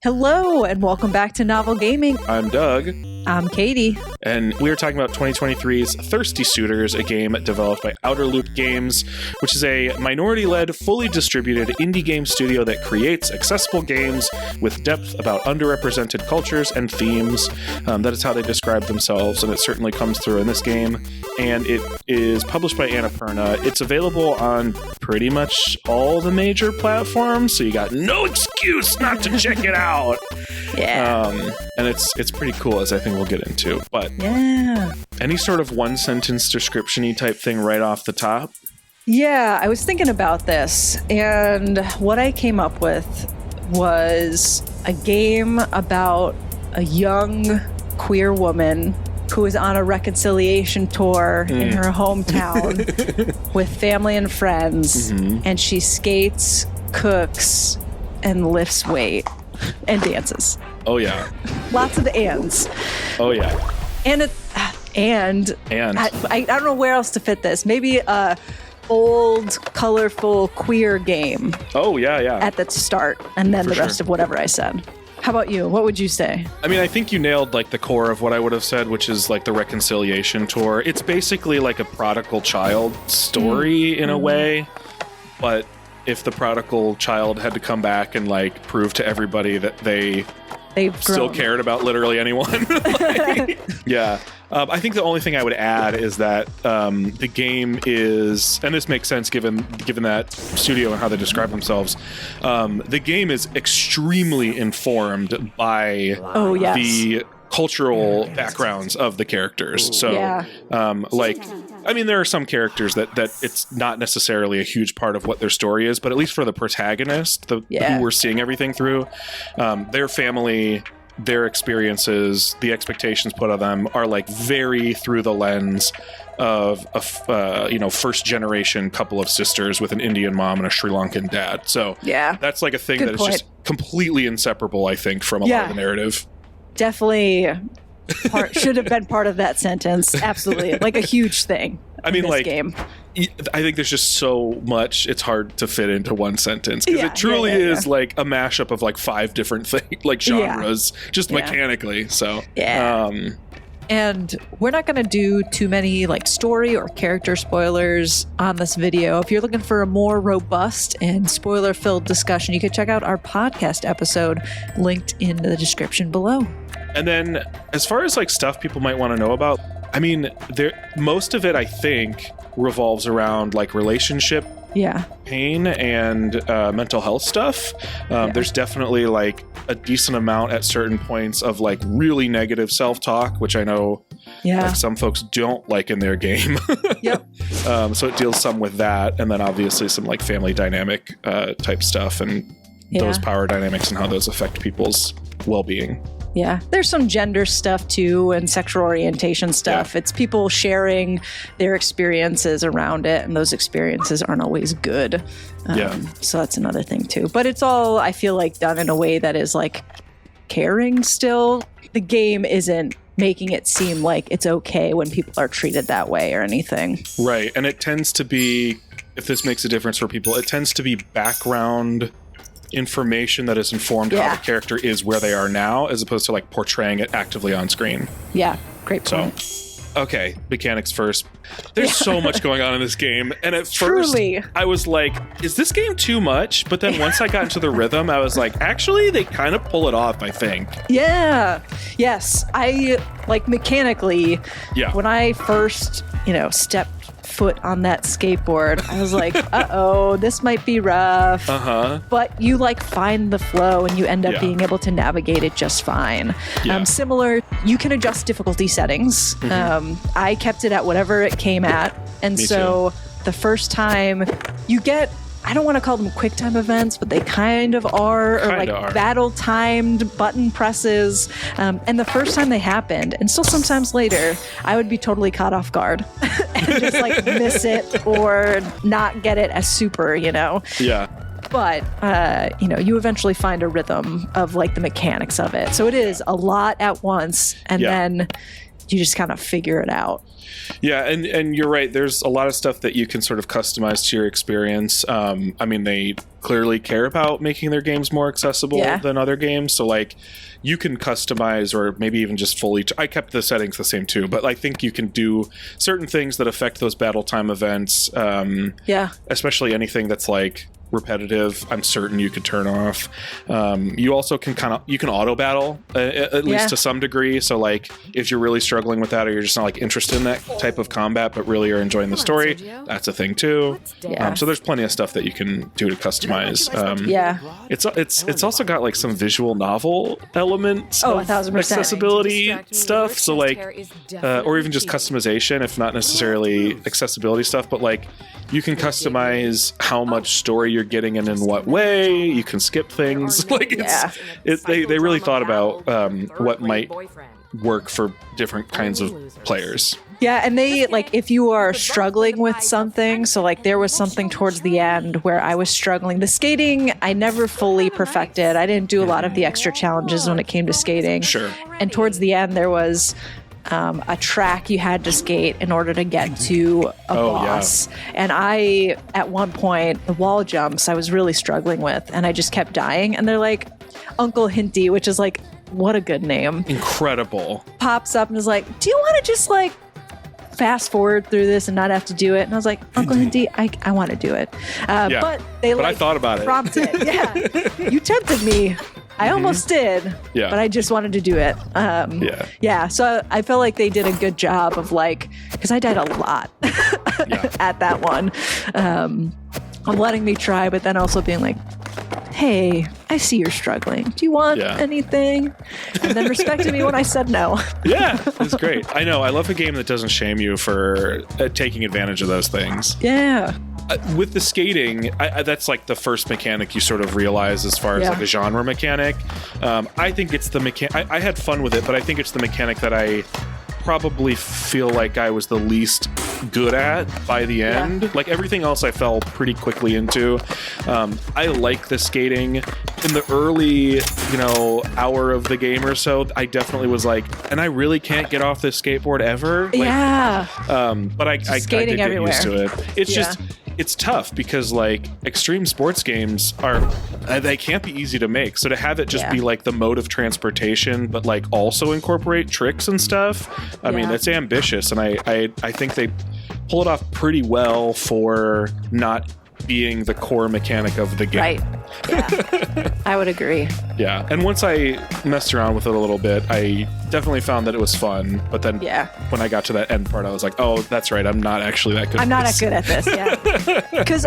Hello, and welcome back to Novel Gaming. I'm Doug. I'm Katie. And we are talking about 2023's Thirsty Suitors, a game developed by Outer Loop Games, which is a minority-led, fully distributed indie game studio that creates accessible games with depth about underrepresented cultures and themes. That is how they describe themselves, and it certainly comes through in this game. And it is published by Annapurna. It's available on pretty much all the major platforms, so you got no excuse not to check it out. Yeah. And it's pretty cool, as I think we'll get into. But yeah. Any sort of one-sentence description-y type thing right off the top? Yeah, I was thinking about this, and what I came up with was a game about a young queer woman who is on a reconciliation tour in her hometown with family and friends, and she skates, cooks, and lifts weight and dances. Oh, yeah. Lots of ands. Oh, yeah. And I don't know where else to fit this. Maybe a old, colorful, queer game. Oh, yeah, yeah. At the start, and then the rest of whatever I said. How about you? What would you say? I mean, I think you nailed like the core of what I would have said, which is like the reconciliation tour. It's basically like a prodigal child story in a way, but if the prodigal child had to come back and like prove to everybody that they've still cared about literally anyone. Yeah. I think the only thing I would add is that the game is, and this makes sense given that studio and how they describe themselves, the game is extremely informed by the cultural backgrounds of the characters. So, I mean, there are some characters that it's not necessarily a huge part of what their story is, but at least for the protagonist, who we're seeing everything through, their family, their experiences, the expectations put on them are like very through the lens of a first generation couple of sisters with an Indian mom and a Sri Lankan dad. So that's like a thing that is just completely inseparable, I think, from a lot of the narrative. Definitely should have been part of that sentence. Absolutely. Like a huge thing. I mean, like, game. I think there's just so much it's hard to fit into one sentence because it truly is like a mashup of like 5 different things, like genres, just mechanically. So, and we're not going to do too many like story or character spoilers on this video. If you're looking for a more robust and spoiler-filled discussion, you can check out our podcast episode linked in the description below. And then as far as like stuff people might want to know about, I mean, most of it, I think, revolves around like relationship pain and mental health stuff. There's definitely like a decent amount at certain points of like really negative self-talk, which I know like, some folks don't like in their game. So it deals some with that, and then obviously some like family dynamic type stuff and those power dynamics and how those affect people's well-being. Yeah, there's some gender stuff too and sexual orientation stuff. It's people sharing their experiences around it, and those experiences aren't always good. So that's another thing too. But it's all, I feel like, done in a way that is like caring still. The game isn't making it seem like it's okay when people are treated that way or anything. Right, and it tends to be, if this makes a difference for people, it tends to be background information that has informed how the character is where they are now, as opposed to like portraying it actively on screen. Yeah, great point. So, okay, mechanics first. There's so much going on in this game, and at first I was like, is this game too much? But then once I got into the rhythm, I was like, actually, they kind of pull it off, I think. Yeah. Yes. I like mechanically, when I first, stepped foot on that skateboard, I was like, uh-oh, this might be rough. But you like find the flow and you end up being able to navigate it just fine. Similar, you can adjust difficulty settings. I kept it at whatever it came at. And so the first time you get, I don't want to call them quick time events, but they kind of are, or like battle timed button presses. And the first time they happened, and still sometimes later, I would be totally caught off guard and just like miss it or not get it as super, Yeah. But, you eventually find a rhythm of like the mechanics of it. So it is a lot at once, and then you just kind of figure it out. Yeah, and you're right. There's a lot of stuff that you can sort of customize to your experience. They clearly care about making their games more accessible than other games. So, like, you can customize or maybe even just fully... I kept the settings the same, too. But I think you can do certain things that affect those battle time events. Especially anything that's, like, repetitive, I'm certain you could turn off. You also can auto battle at least to some degree. So like if you're really struggling with that, or you're just not like interested in that type of combat, but really are enjoying the story, that's a thing too. So there's plenty of stuff that you can do to customize. It's also got like some visual novel elements of 1000% accessibility stuff. So like, or even just customization, if not necessarily accessibility stuff, but like you can customize how much story you're getting and in what way. You can skip things. Like they really thought about what might work for different kinds of players. Yeah, and they, like, if you are struggling with something, so, like, there was something towards the end where I was struggling. The skating, I never fully perfected. I didn't do a lot of the extra challenges when it came to skating. Sure. And towards the end, there was a track you had to skate in order to get to a boss. Yeah. And I, at one point, the wall jumps I was really struggling with, and I just kept dying. And they're like, Uncle Hinty, which is like, what a good name. Incredible. Pops up and is like, do you want to just like fast forward through this and not have to do it? And I was like, Uncle Hinty, I want to do it. But I thought about prompted. You tempted me. I almost did, but I just wanted to do it. So I felt like they did a good job of like, because I died a lot at that one, of letting me try, but then also being like, hey, I see you're struggling. Do you want anything? And then respected me when I said no. Yeah, that's great. I know. I love a game that doesn't shame you for taking advantage of those things. Yeah. With the skating, that's like the first mechanic you sort of realize as far as like a genre mechanic. I think it's the mechanic. I had fun with it, but I think it's the mechanic that I probably feel like I was the least good at by the end. Yeah. Like everything else I fell pretty quickly into. I like the skating. In the early, hour of the game or so, I definitely was like, and I really can't get off this skateboard ever. Like, but I did get used to it. It's just... It's tough because like extreme sports games they can't be easy to make. So to have it just be like the mode of transportation, but like also incorporate tricks and stuff. I mean, it's ambitious, and I think they pull it off pretty well for not being the core mechanic of the game. Right. Yeah. I would agree. Yeah. And once I messed around with it a little bit, I definitely found that it was fun. But then when I got to that end part, I was like, oh, that's right. I'm not actually that good I'm not that good at this. Yeah. Because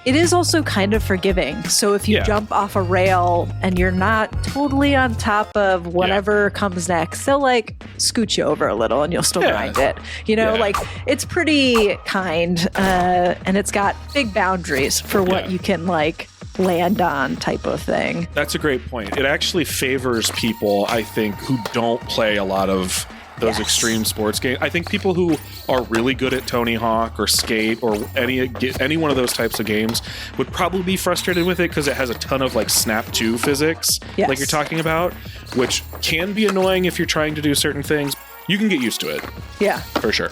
it is also kind of forgiving. So if you jump off a rail and you're not totally on top of whatever comes next, they'll like scoot you over a little and you'll still grind it. Like it's pretty kind, and it's got big boundaries for what you can like land on type of thing. That's a great point. It actually favors people, I think, who don't play a lot of those extreme sports games. I think people who are really good at Tony Hawk or Skate or any one of those types of games would probably be frustrated with it because it has a ton of like Snap 2 physics, like you're talking about, which can be annoying if you're trying to do certain things. You can get used to it. Yeah. For sure.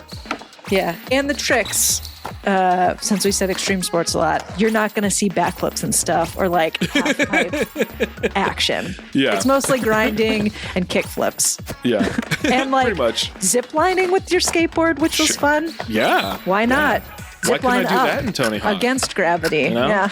Yeah. And the tricks. Since we said extreme sports a lot, you're not going to see backflips and stuff or like half-pipe action. Yeah. It's mostly grinding and kickflips. Yeah. And like pretty much ziplining with your skateboard, which was fun. Yeah. Why not? Why couldn't I do that in Tony Hawk? Against gravity. Yeah.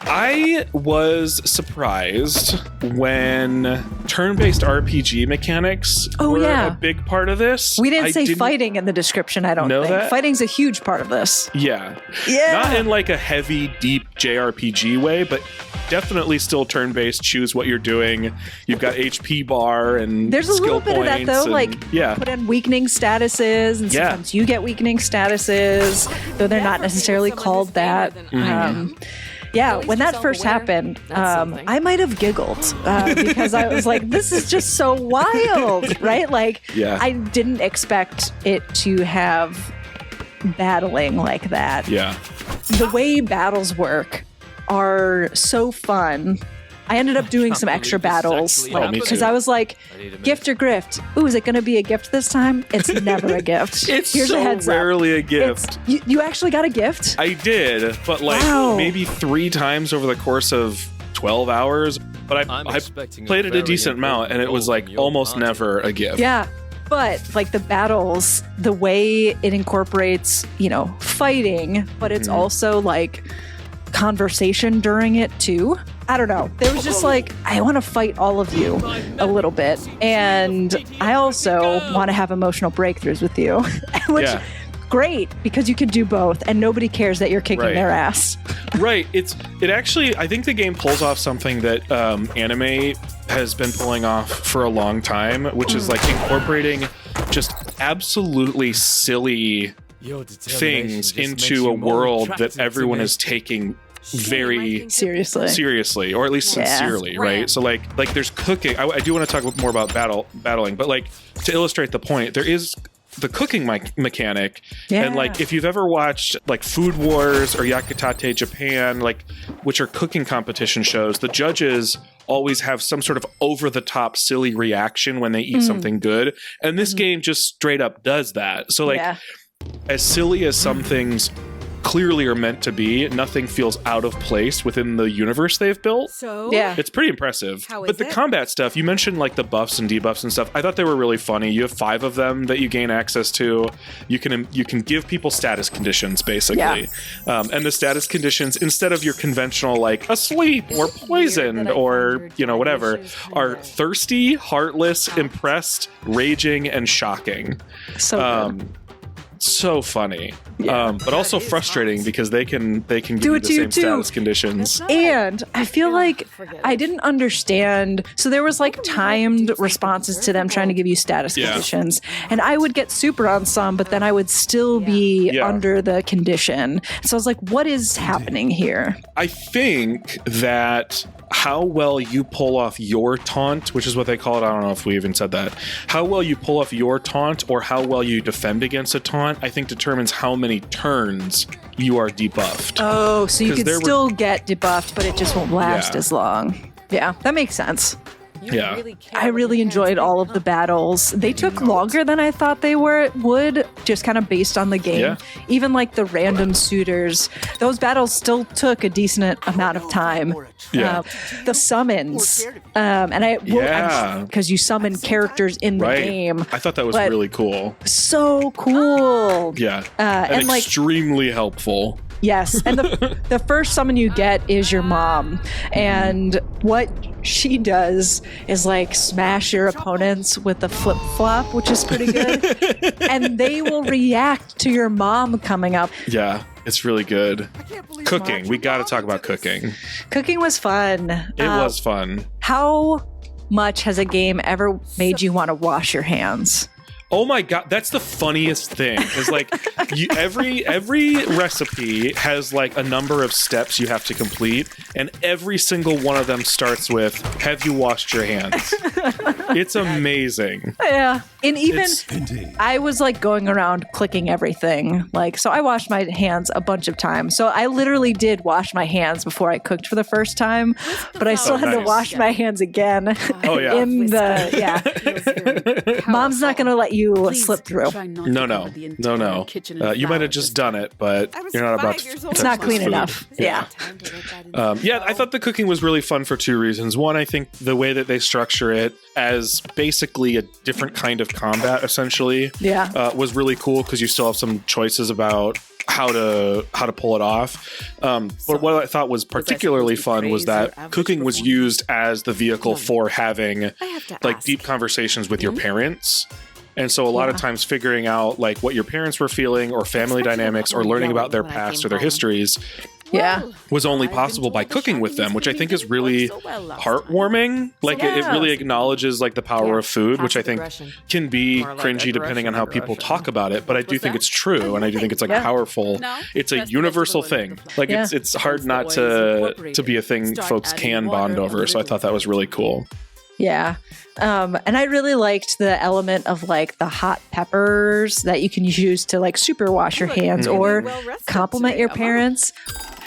I was surprised when turn-based RPG mechanics were a big part of this. We didn't say fighting in the description, I don't think. That? Fighting's a huge part of this. Yeah. Not in like a heavy, deep JRPG way, but definitely still turn-based. Choose what you're doing. You've got HP bar and there's a skill little bit of that though, like put in weakening statuses, and sometimes you get weakening statuses, though they're not necessarily called that. When that first happened, I might have giggled because I was like, this is just so wild, right? Like, I didn't expect it to have battling like that. Yeah. The way battles work are so fun. I ended up doing some extra battles because I was like, gift or grift. Ooh, is it going to be a gift this time? It's never a gift. Here's so a heads rarely up. A gift. You actually got a gift? I did, but maybe 3 times over the course of 12 hours. But I played it a decent amount, and it was like almost never a gift. Yeah. But like the battles, the way it incorporates, fighting, but it's also like conversation during it too. I don't know. There was just like, I want to fight all of you a little bit. And I also want to have emotional breakthroughs with you, which great, because you can do both and nobody cares that you're kicking their ass. Right. It actually, I think the game pulls off something that anime has been pulling off for a long time, which is like incorporating just absolutely silly things into a world that everyone is taking very seriously, or at least sincerely, right? So like there's cooking. I do want to talk more about battling, but like to illustrate the point, there is the cooking mechanic. And like if you've ever watched like Food Wars or Yakitate Japan, like which are cooking competition shows, the judges always have some sort of over the top silly reaction when they eat something good, and this game just straight up does that. So like as silly as some things clearly are meant to be, nothing feels out of place within the universe they've built. So it's pretty impressive. But the combat stuff, you mentioned like the buffs and debuffs and stuff. I thought they were really funny. You have 5 of them that you gain access to. You can give people status conditions basically, and the status conditions, instead of your conventional like asleep or poisoned or whatever, are thirsty, heartless, impressed, raging, and shocking. So funny, but also frustrating because they can give you the same status conditions. And I feel like I didn't understand. So there was like timed responses to them trying to give you status conditions, and I would get super on some, but then I would still be under the condition. So I was like, what is happening here? I think that how well you pull off your taunt, which is what they call it. I don't know if we even said that. How well you pull off your taunt or how well you defend against a taunt, I think determines how many turns you are debuffed. Oh, so you can still get debuffed, but it just won't last as long. Yeah, that makes sense. I really enjoyed all of the battles. They took longer than I thought they would, just kind of based on the game. Even like the random suitors, those battles still took a decent amount of time. The summons, because you summon characters in the game. I thought that was really cool. So cool. And extremely helpful. Yes, and the first summon you get is your mom, and what she does is like smash your opponents with a flip-flop, which is pretty good, and they will react to your mom coming up. Yeah, it's really good. Cooking, we got to talk about cooking. Cooking was fun. It was fun. How much has a game ever made you want to wash your hands? Oh my God, that's the funniest thing. Is like every recipe has like a number of steps you have to complete, and every single one of them starts with "Have you washed your hands?" It's amazing. Yeah, and even I was like going around clicking everything. Like, so I washed my hands a bunch of times. So I literally did wash my hands before I cooked for the first time, but I still had to wash my hands again. Oh yeah. Mom's not gonna let you slip through. No. You might have just done it, but you're not about to. It's not clean enough. Yeah. I thought the cooking was really fun for 2 reasons. One, I think the way that they structure it as basically a different kind of combat, essentially, was really cool because you still have some choices about how to pull it off. But what I thought was particularly fun was that cooking was used as the vehicle for having like deep conversations with your parents. And so a lot of times figuring out like what your parents were feeling or family dynamics or learning about their past or their histories was only possible by cooking with them, which I think is really heartwarming. Like it really acknowledges like the power of food, which I think can be cringy depending on how people talk about it. But I do think it's true, and I do think it's like powerful. It's a universal thing. Like it's hard not to be a thing folks can bond over. So I thought that was really cool. Yeah. And I really liked the element of like the hot peppers that you can use to like super wash your hands or compliment your parents.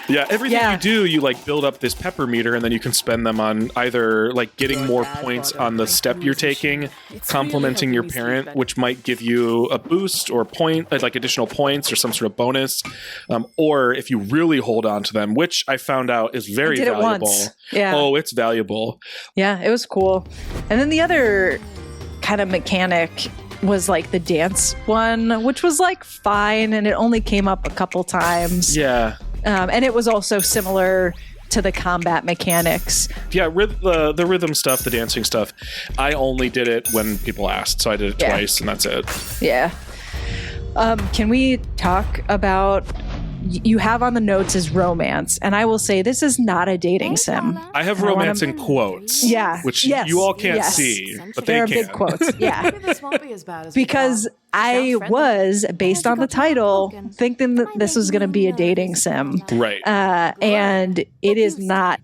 Yeah, everything you do, you like build up this pepper meter, and then you can spend them on either like getting more points on the step you're taking, complimenting your parent, which might give you a boost or point, like additional points or some sort of bonus, or if you really hold on to them, which I found out is very valuable. Yeah. Oh, it's valuable. Yeah, it was cool. And then the other kind of mechanic was like the dance one, which was like fine, and it only came up a couple times. Yeah. And it was also similar to the combat mechanics. Yeah, the rhythm stuff, the dancing stuff, I only did it when people asked, so I did it twice, and that's it. Yeah. Can we talk about... You have on the notes is romance, and I will say this is not a dating sim. I have romance in quotes, which you all can't see, but they can. Big quotes, yeah. Because I was, based on the title, thinking that this was going to be a dating sim. Right. And it is not.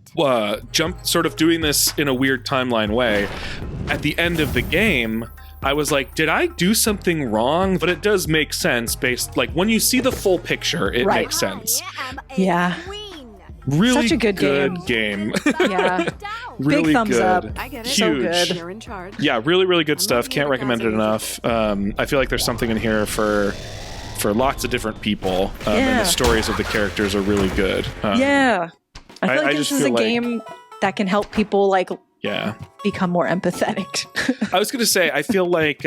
Sort of doing this in a weird timeline way. At the end of the game, I was like, did I do something wrong? But it does make sense based, like, when you see the full picture, it makes sense. Yeah. Really such a good game. Yeah. Really big thumbs good. Up. I get it. Huge. So good. You're in charge. Yeah, really, really good stuff. Can't recommend it enough. I feel like there's something in here for lots of different people. And the stories of the characters are really good. Yeah. I feel like I this just is a feel like- game that can help people, like, become more empathetic. I was going to say, I feel like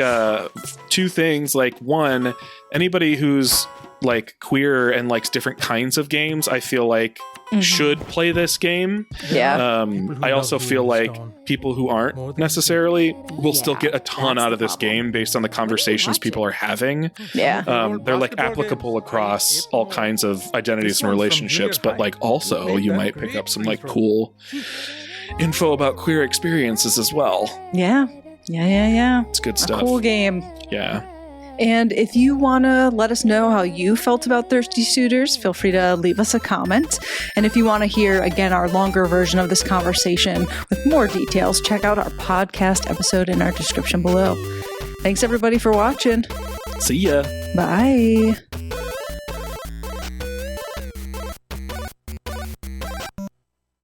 two things. Like, one, anybody who's like queer and likes different kinds of games, I feel like should play this game. Yeah. I also feel like people who aren't necessarily will still get a ton out of this game based on the conversations people are having. Yeah. They're like applicable across all kinds of identities and relationships, but like also you might pick up some like cool info about queer experiences as well. Yeah. It's good stuff. A cool game. Yeah. And if you want to let us know how you felt about Thirsty Suitors, feel free to leave us a comment. And if you want to hear, again, our longer version of this conversation with more details, check out our podcast episode in our description below. Thanks, everybody, for watching. See ya. Bye.